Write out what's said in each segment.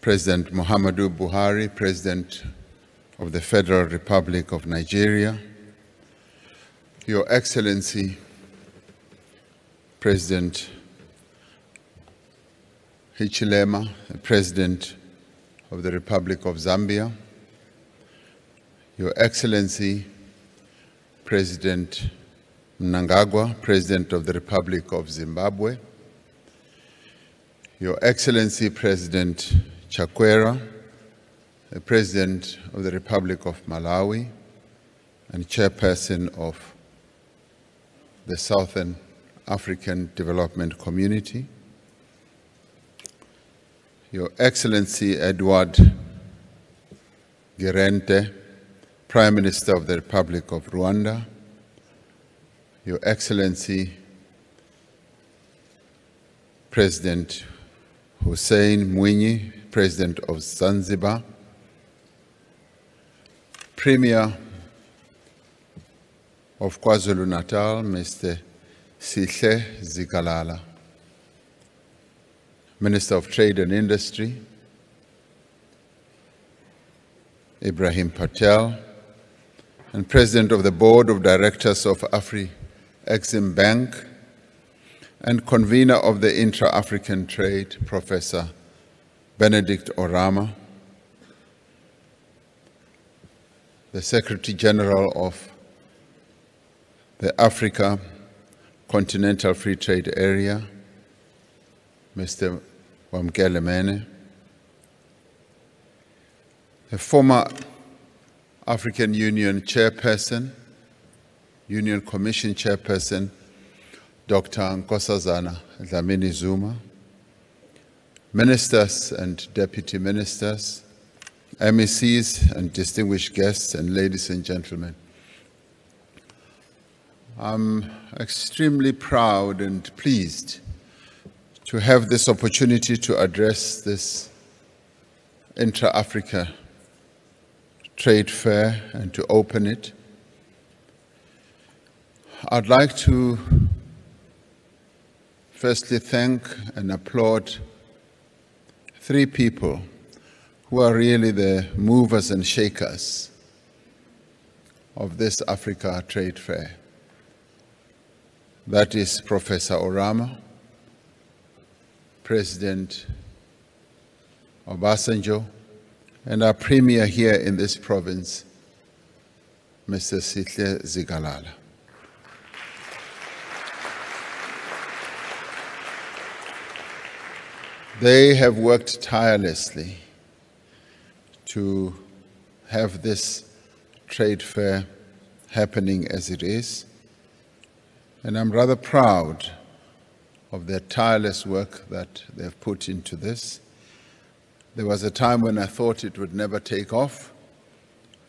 President Muhammadu Buhari, President of the Federal Republic of Nigeria, Your Excellency, President Hichilema, President of the Republic of Zambia, Your Excellency, President Mnangagwa, President of the Republic of Zimbabwe, Your Excellency, President Chakwera, the President of the Republic of Malawi and Chairperson of the Southern African Development Community, Your Excellency Edward Girente, Prime Minister of the Republic of Rwanda, Your Excellency President Hussein Mwinyi, President of Zanzibar, Premier of KwaZulu-Natal, Mr. Sihle Zikalala, Minister of Trade and Industry, Ibrahim Patel, and President of the Board of Directors of Afri-Exim Bank, and convener of the Intra-African Trade, Professor Benedict Orama, the Secretary General of the Africa Continental Free Trade Area, Mr. Wamkele Mene, the former African Union Chairperson, Union Commission Chairperson, Dr. Nkosazana Dlamini Zuma, Ministers and Deputy Ministers, MECs and distinguished guests, and ladies and gentlemen. I'm extremely proud and pleased to have this opportunity to address this Intra-Africa Trade Fair and to open it. I'd like to firstly thank and applaud three people who are really the movers and shakers of this Africa Trade Fair. That is Professor Orama, President Obasanjo, and our Premier here in this province, Mr. Sihle Zikalala. They have worked tirelessly to have this trade fair happening as it is, and I'm rather proud of their tireless work that they've put into this. There was a time when I thought it would never take off,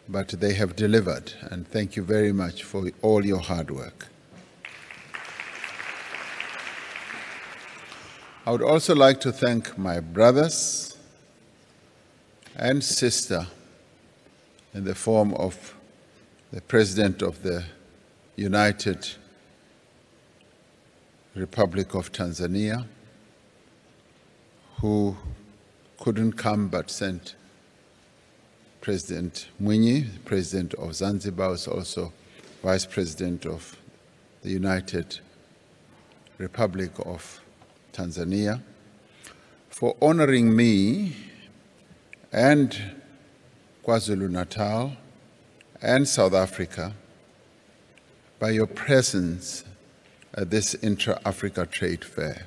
but they have delivered, and thank you very much for all your hard work. I would also like to thank my brothers and sister in the form of the President of the United Republic of Tanzania, who couldn't come but sent President Mwinyi, President of Zanzibar, was also Vice President of the United Republic of Tanzania, for honoring me and KwaZulu-Natal and South Africa by your presence at this Intra-Africa Trade Fair.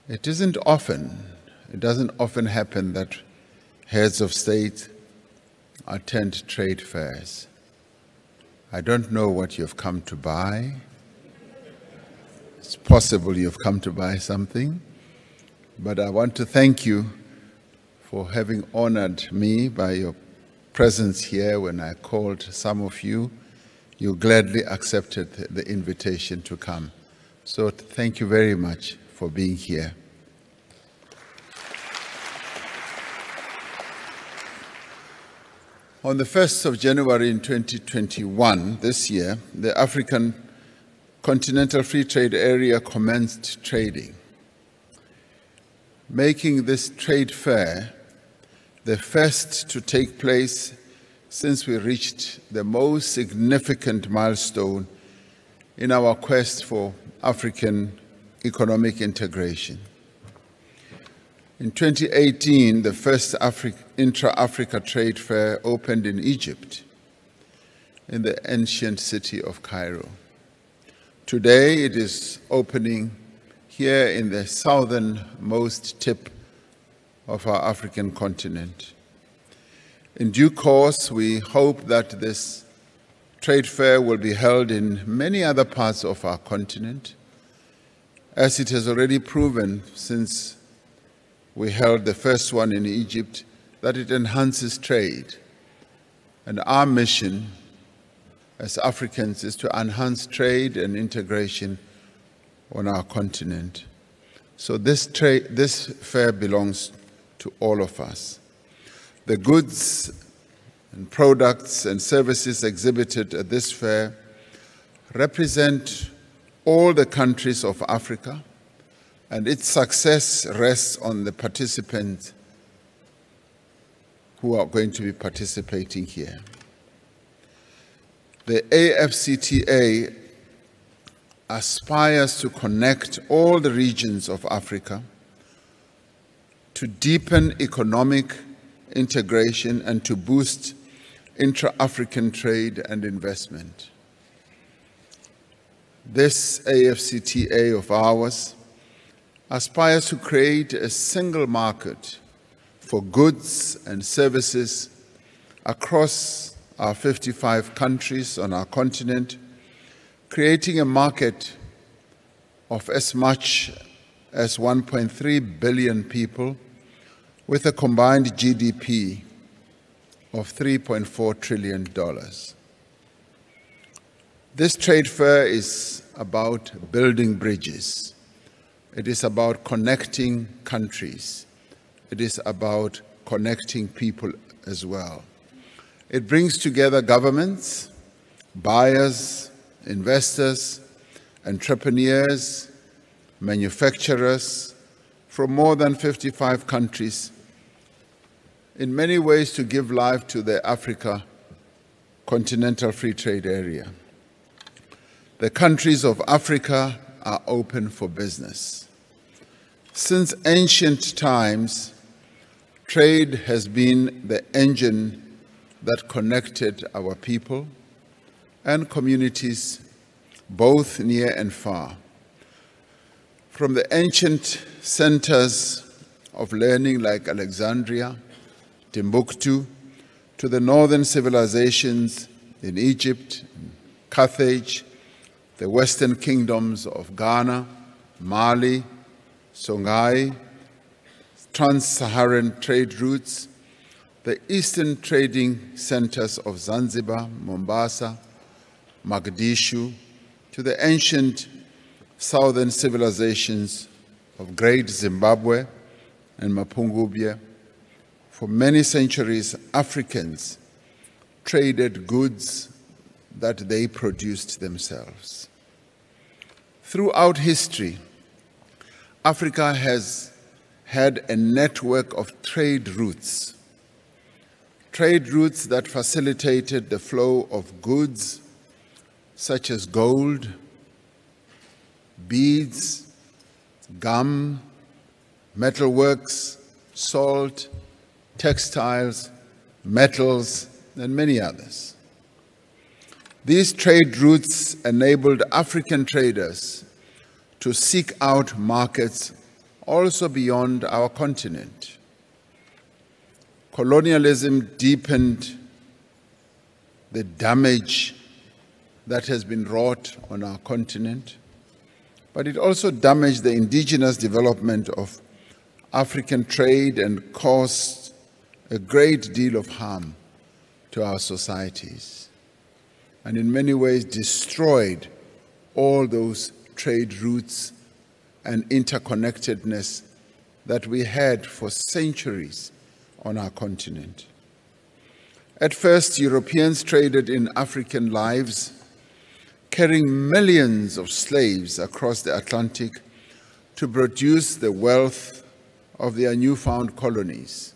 It doesn't often happen that heads of state attend trade fairs. I don't know what you've come to buy. It's possible you've come to buy something, but I want to thank you for having honored me by your presence here. When I called some of you, you gladly accepted the invitation to come. So thank you very much for being here. On the 1st of January in 2021, this year, the African Continental Free Trade Area commenced trading. making this trade fair the first to take place since we reached the most significant milestone in our quest for African economic integration. In 2018, the first Intra-Africa Trade Fair opened in Egypt, in the ancient city of Cairo. Today, it is opening here in the southernmost tip of our African continent. In due course, we hope that this trade fair will be held in many other parts of our continent, as it has already proven since we held the first one in Egypt, that it enhances trade. And our mission as Africans is to enhance trade and integration on our continent. So this fair belongs to all of us. The goods and products and services exhibited at this fair represent all the countries of Africa, and its success rests on the participants who are going to be participating here. The AFCTA aspires to connect all the regions of Africa to deepen economic integration and to boost intra-African trade and investment. This AFCTA of ours aspires to create a single market for goods and services across our 55 countries on our continent, creating a market of as much as 1.3 billion people with a combined GDP of $3.4 trillion. This trade fair is about building bridges. It is about connecting countries. It is about connecting people as well. It brings together governments, buyers, investors, entrepreneurs, manufacturers from more than 55 countries, in many ways to give life to the Africa Continental Free Trade Area. The countries of Africa are open for business. Since ancient times, trade has been the engine that connected our people and communities, both near and far. From the ancient centers of learning like Alexandria, Timbuktu, to the northern civilizations in Egypt, Carthage, the western kingdoms of Ghana, Mali, Songhai, trans-Saharan trade routes, the eastern trading centers of Zanzibar, Mombasa, Mogadishu, to the ancient southern civilizations of Great Zimbabwe and Mapungubwe. For many centuries, Africans traded goods that they produced themselves. Throughout history, Africa has had a network of trade routes that facilitated the flow of goods such as gold, beads, gum, metalworks, salt, textiles, metals, and many others. These trade routes enabled African traders to seek out markets also beyond our continent. Colonialism deepened the damage that has been wrought on our continent, but it also damaged the indigenous development of African trade and caused a great deal of harm to our societies, and in many ways destroyed all those trade routes and interconnectedness that we had for centuries on our continent. At first, Europeans traded in African lives, carrying millions of slaves across the Atlantic to produce the wealth of their newfound colonies.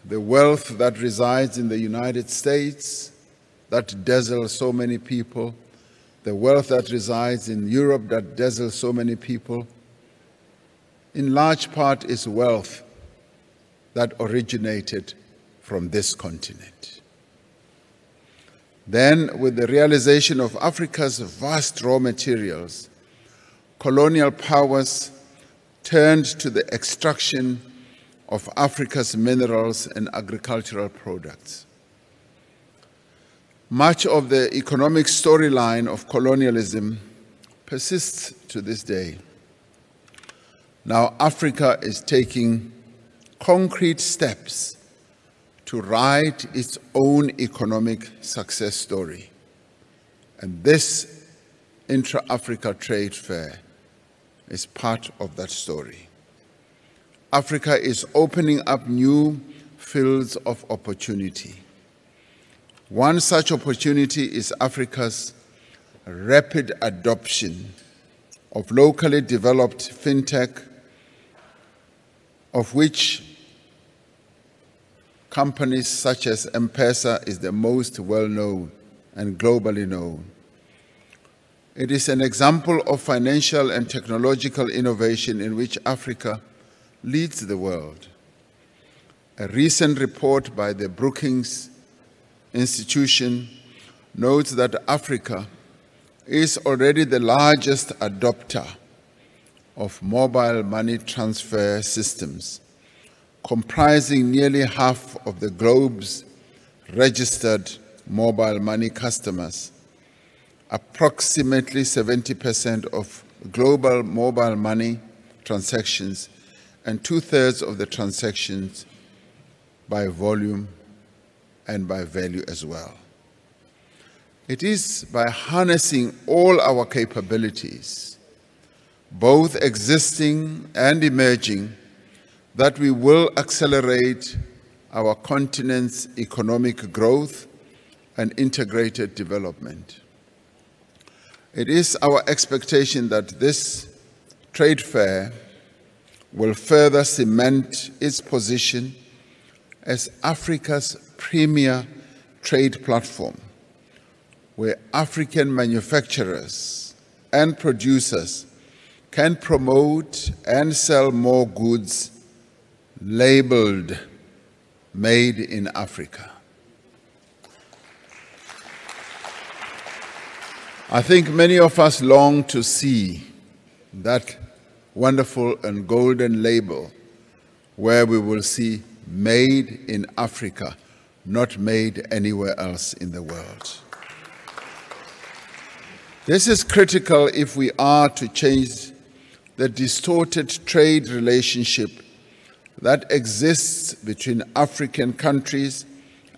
The wealth that resides in the United States, that dazzles so many people, the wealth that resides in Europe that dazzles so many people, in large part is wealth that originated from this continent. Then, with the realization of Africa's vast raw materials, colonial powers turned to the extraction of Africa's minerals and agricultural products. Much of the economic storyline of colonialism persists to this day. Now Africa is taking concrete steps to write its own economic success story. And this Intra-Africa Trade Fair is part of that story. Africa is opening up new fields of opportunity. One such opportunity is Africa's rapid adoption of locally developed fintech, of which companies such as M-Pesa is the most well-known and globally known. It is an example of financial and technological innovation in which Africa leads the world. A recent report by the Brookings Institution notes that Africa is already the largest adopter of mobile money transfer systems, comprising nearly half of the globe's registered mobile money customers. Approximately 70% of global mobile money transactions and 2/3 of the transactions by volume and by value as well. It is by harnessing all our capabilities, both existing and emerging, that we will accelerate our continent's economic growth and integrated development. It is our expectation that this trade fair will further cement its position as Africa's premier trade platform, where African manufacturers and producers can promote and sell more goods labeled "Made in Africa." I think many of us long to see that wonderful and golden label where we will see "Made in Africa," not made anywhere else in the world. This is critical if we are to change the distorted trade relationship that exists between African countries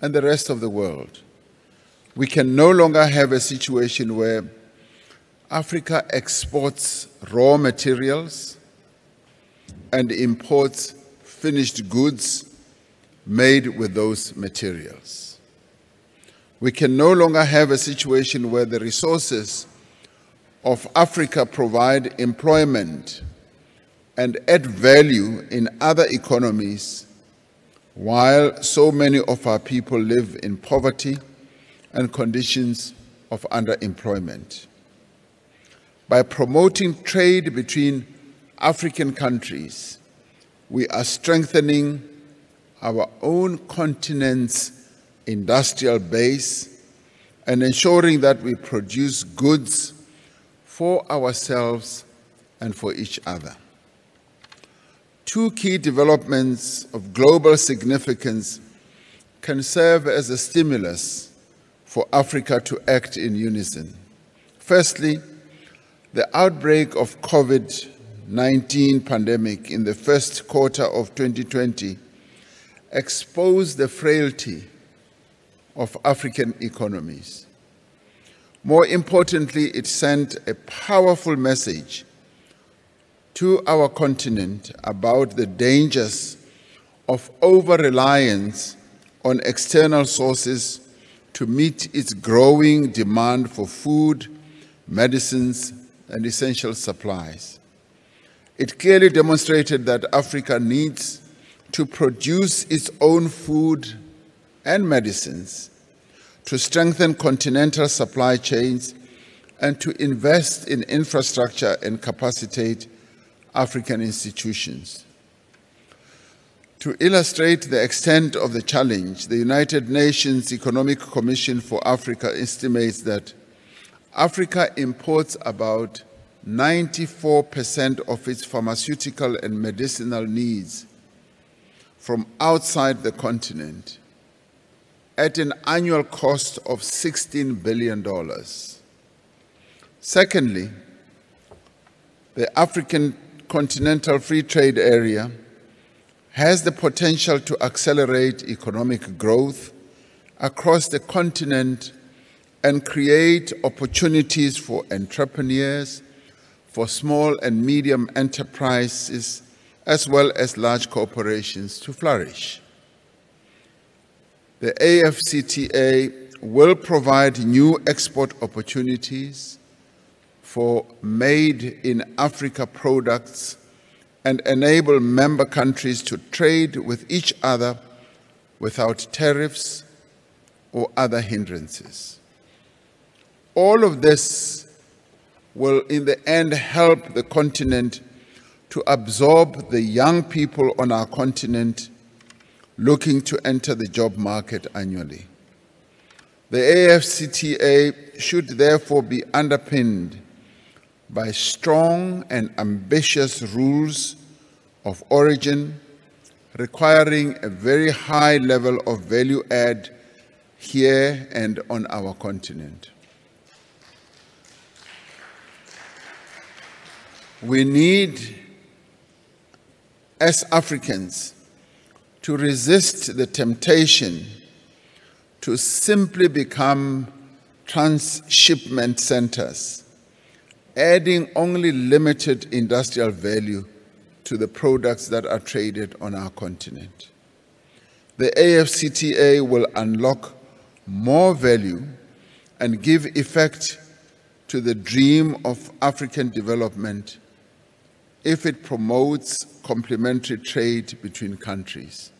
and the rest of the world. We can no longer have a situation where Africa exports raw materials and imports finished goods made with those materials. We can no longer have a situation where the resources of Africa provide employment and add value in other economies, while so many of our people live in poverty and conditions of underemployment. By promoting trade between African countries, we are strengthening our own continent's industrial base and ensuring that we produce goods for ourselves and for each other. Two key developments of global significance can serve as a stimulus for Africa to act in unison. Firstly, the outbreak of COVID-19 pandemic in the first quarter of 2020 exposed the frailty of African economies. More importantly, it sent a powerful message to our continent about the dangers of over-reliance on external sources to meet its growing demand for food, medicines, and essential supplies. It clearly demonstrated that Africa needs to produce its own food and medicines, to strengthen continental supply chains, and to invest in infrastructure and capacitate African institutions. To illustrate the extent of the challenge, the United Nations Economic Commission for Africa estimates that Africa imports about 94% of its pharmaceutical and medicinal needs from outside the continent at an annual cost of $16 billion. Secondly, the African Continental Free Trade Area has the potential to accelerate economic growth across the continent and create opportunities for entrepreneurs, for small and medium enterprises, as well as large corporations to flourish. The AfCFTA will provide new export opportunities for made-in-Africa products and enable member countries to trade with each other without tariffs or other hindrances. All of this will, in the end, help the continent to absorb the young people on our continent looking to enter the job market annually. The AfCFTA should therefore be underpinned by strong and ambitious rules of origin, requiring a very high level of value add here and on our continent. We need, as Africans, to resist the temptation to simply become transshipment centers, adding only limited industrial value to the products that are traded on our continent. The AfCFTA will unlock more value and give effect to the dream of African development if it promotes complementary trade between countries.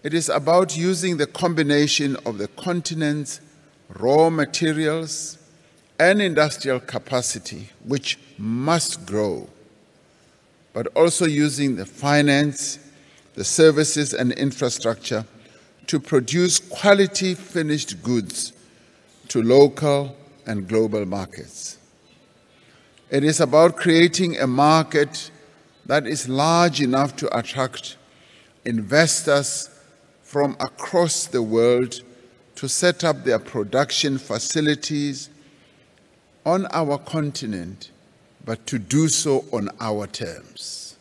It is about using the combination of the continent's raw materials and industrial capacity, which must grow, but also using the finance, the services, and infrastructure to produce quality finished goods to local and global markets. It is about creating a market that is large enough to attract investors from across the world to set up their production facilities on our continent, but to do so on our terms.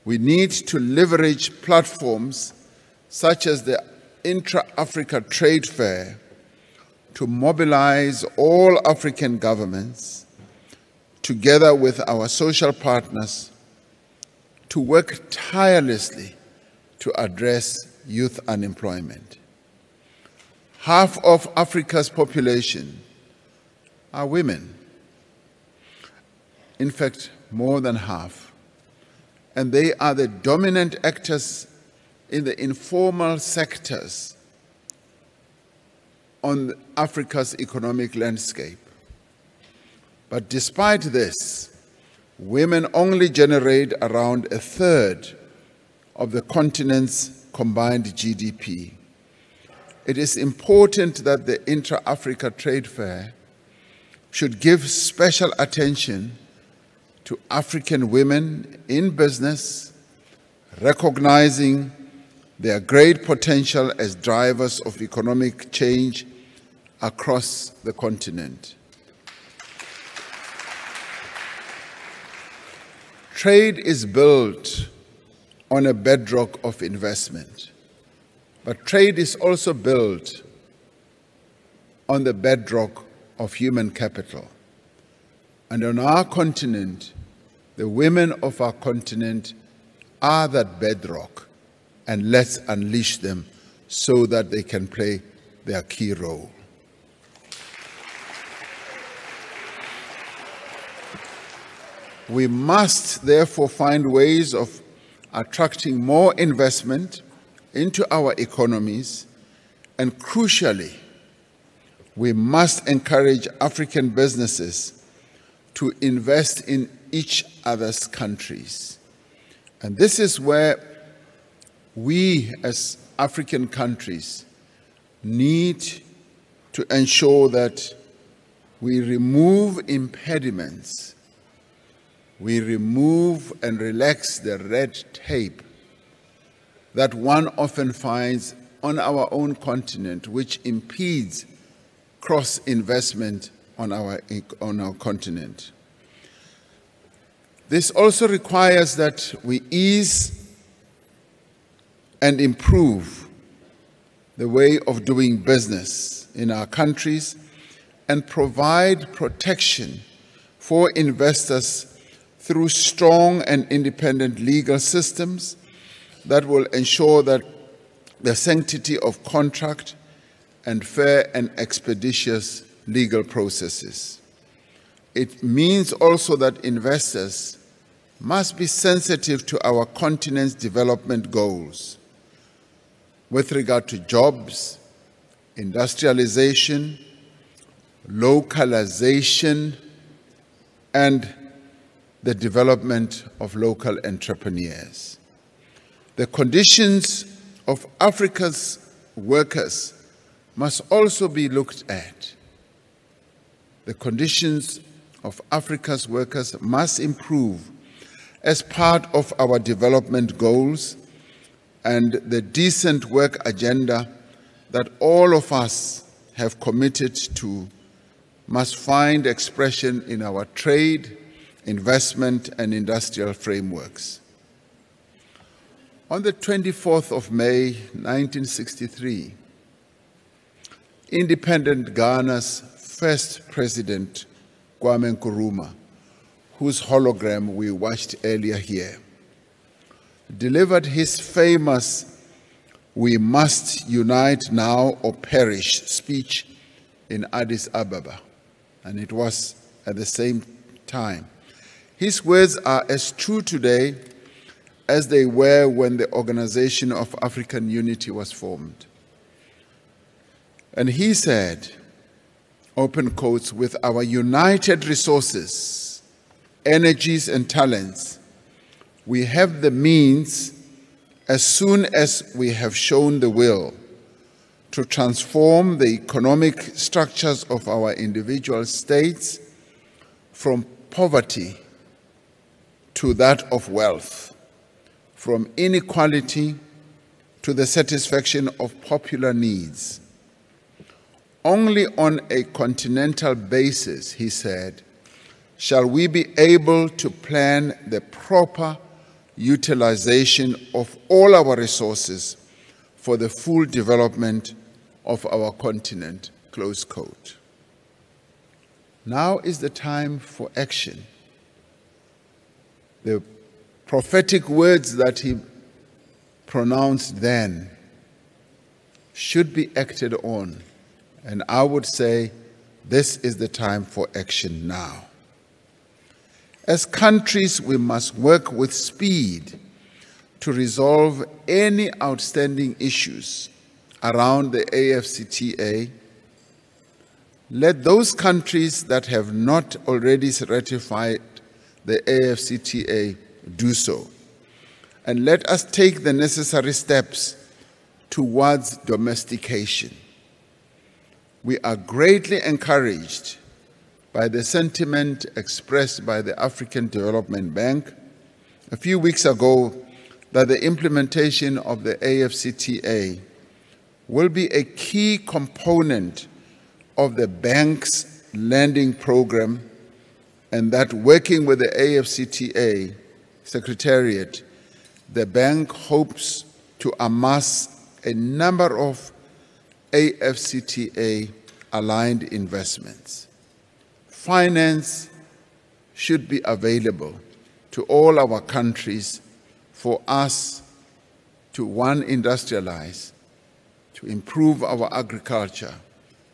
We need to leverage platforms such as the Intra-Africa Trade Fair to mobilize all African governments, together with our social partners, to work tirelessly to address youth unemployment. Half of Africa's population are women. In fact, more than half. And they are the dominant actors in the informal sectors on Africa's economic landscape. But despite this, women only generate around a third of the continent's combined GDP. It is important that the Intra-Africa Trade Fair should give special attention to African women in business, recognizing their great potential as drivers of economic change across the continent. Trade is built on a bedrock of investment, but trade is also built on the bedrock of human capital. And on our continent, the women of our continent are that bedrock, and let's unleash them so that they can play their key role. We must therefore find ways of attracting more investment into our economies, and crucially, we must encourage African businesses to invest in each other's countries. And this is where we as African countries need to ensure that we remove impediments, we remove and relax the red tape that one often finds on our own continent, which impedes cross-investment on our continent. This also requires that we ease and improve the way of doing business in our countries and provide protection for investors through strong and independent legal systems that will ensure that the sanctity of contract and fair and expeditious legal processes. It means also that investors must be sensitive to our continent's development goals with regard to jobs, industrialization, localization, and the development of local entrepreneurs. The conditions of Africa's workers must also be looked at. The conditions of Africa's workers must improve as part of our development goals and the decent work agenda that all of us have committed to must find expression in our trade, investment, and industrial frameworks. On the 24th of May, 1963, independent Ghana's first president, Kwame Nkrumah, whose hologram we watched earlier here, delivered his famous "We must unite now or perish" speech in Addis Ababa, and it was at the same time. His words are as true today as they were when the Organization of African Unity was formed. And he said, open quotes, "With our united resources, energies, and talents, we have the means, as soon as we have shown the will, to transform the economic structures of our individual states from poverty to that of wealth, from inequality to the satisfaction of popular needs. Only on a continental basis," he said, "shall we be able to plan the proper utilization of all our resources for the full development of our continent," close quote. Now is the time for action. The prophetic words that he pronounced then should be acted on, and I would say this is the time for action now. As countries, we must work with speed to resolve any outstanding issues around the AfCFTA. Let those countries that have not already ratified the AfCFTA do so. And let us take the necessary steps towards domestication. We are greatly encouraged by the sentiment expressed by the African Development Bank a few weeks ago that the implementation of the AfCFTA will be a key component of the bank's lending program, and that working with the AfCFTA Secretariat, the bank hopes to amass a number of AfCFTA-aligned investments. Finance should be available to all our countries for us to, one, industrialize, to improve our agriculture,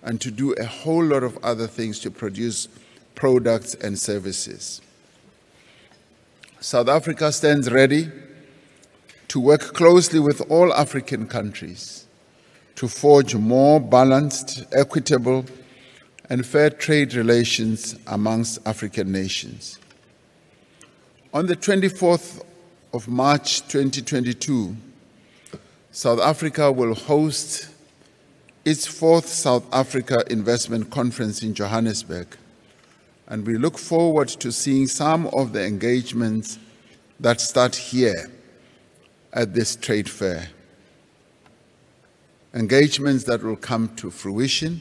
and to do a whole lot of other things to produce products and services. South Africa stands ready to work closely with all African countries to forge more balanced, equitable, and fair trade relations amongst African nations. On the 24th of March 2022, South Africa will host its 4th South Africa Investment Conference in Johannesburg, and we look forward to seeing some of the engagements that start here at this trade fair. Engagements that will come to fruition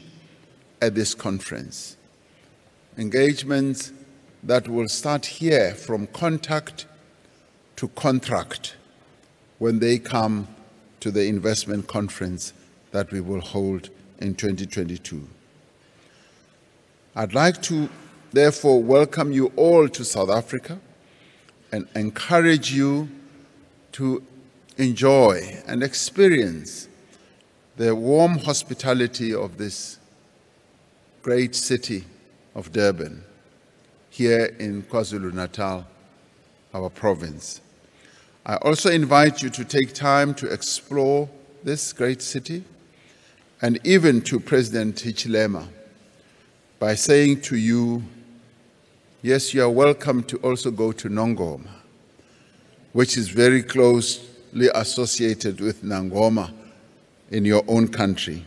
at this conference. Engagements that will start here from contact to contract when they come to the investment conference that we will hold in 2022. I'd like to therefore welcome you all to South Africa and encourage you to enjoy and experience the warm hospitality of this great city of Durban, here in KwaZulu-Natal, our province. I also invite you to take time to explore this great city, and even to President Hichilema, by saying to you, yes, you are welcome to also go to Nongoma, which is very closely associated with Nangoma in your own country.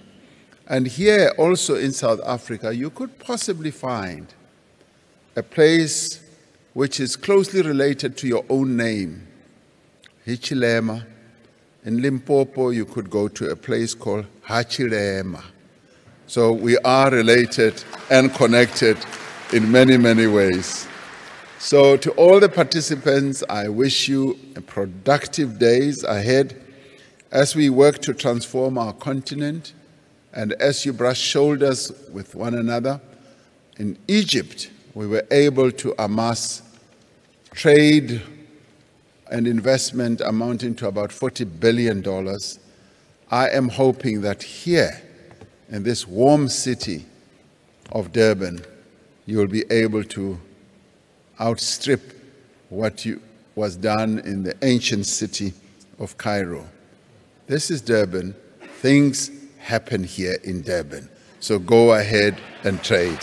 And here also in South Africa, you could possibly find a place which is closely related to your own name, Hichilema. In Limpopo, you could go to a place called Hachilema. So we are related and connected in many, many ways. So to all the participants, I wish you productive days ahead as we work to transform our continent. And as you brush shoulders with one another, in Egypt, we were able to amass trade and investment amounting to about $40 billion. I am hoping that here, in this warm city of Durban, you will be able to outstrip what was done in the ancient city of Cairo. This is Durban. Things happen here in Durban. So go ahead and trade.